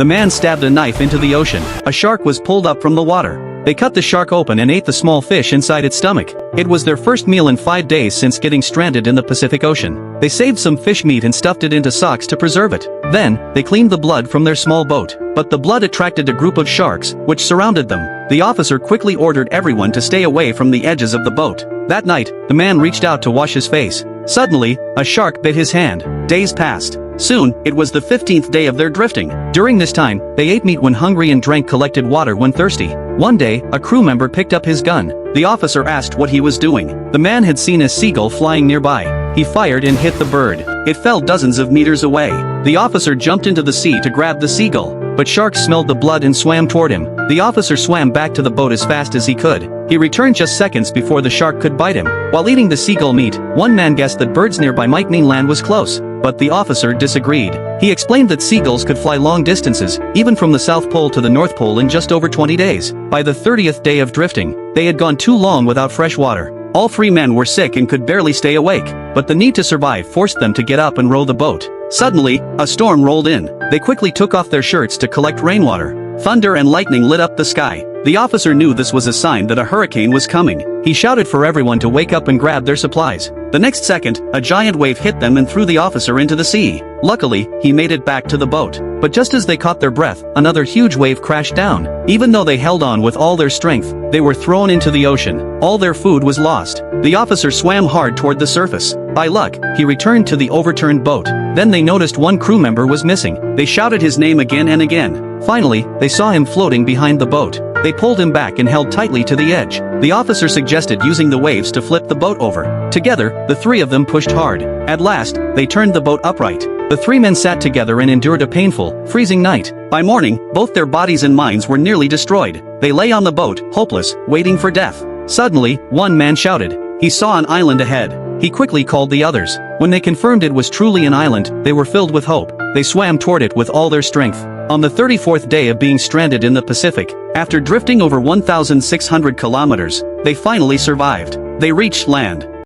the man stabbed a knife into the ocean. A shark was pulled up from the water. They cut the shark open and ate the small fish inside its stomach. It was their first meal in 5 days since getting stranded in the Pacific Ocean. They saved some fish meat and stuffed it into socks to preserve it. Then, they cleaned the blood from their small boat. But the blood attracted a group of sharks, which surrounded them. The officer quickly ordered everyone to stay away from the edges of the boat. That night, the man reached out to wash his face. Suddenly, a shark bit his hand. Days passed. Soon, it was the 15th day of their drifting. During this time, they ate meat when hungry and drank collected water when thirsty. One day, a crew member picked up his gun. The officer asked what he was doing. The man had seen a seagull flying nearby. He fired and hit the bird. It fell dozens of meters away. The officer jumped into the sea to grab the seagull, but sharks smelled the blood and swam toward him. The officer swam back to the boat as fast as he could. He returned just seconds before the shark could bite him. While eating the seagull meat, one man guessed that birds nearby might mean land was close. But the officer disagreed. He explained that seagulls could fly long distances, even from the South Pole to the North Pole in just over 20 days. By the 30th day of drifting, they had gone too long without fresh water. All 3 men were sick and could barely stay awake, but the need to survive forced them to get up and row the boat. Suddenly, a storm rolled in. They quickly took off their shirts to collect rainwater. Thunder and lightning lit up the sky. The officer knew this was a sign that a hurricane was coming. He shouted for everyone to wake up and grab their supplies. The next second, a giant wave hit them and threw the officer into the sea. Luckily, he made it back to the boat. But just as they caught their breath, another huge wave crashed down. Even though they held on with all their strength, they were thrown into the ocean. All their food was lost. The officer swam hard toward the surface. By luck, he returned to the overturned boat. Then they noticed one crew member was missing. They shouted his name again and again. Finally, they saw him floating behind the boat. They pulled him back and held tightly to the edge. The officer suggested using the waves to flip the boat over. Together, the 3 of them pushed hard. At last, they turned the boat upright. The 3 men sat together and endured a painful, freezing night. By morning, both their bodies and minds were nearly destroyed. They lay on the boat, hopeless, waiting for death. Suddenly, one man shouted. He saw an island ahead. He quickly called the others. When they confirmed it was truly an island, they were filled with hope. They swam toward it with all their strength. On the 34th day of being stranded in the Pacific, after drifting over 1,600 kilometers, they finally survived. They reached land.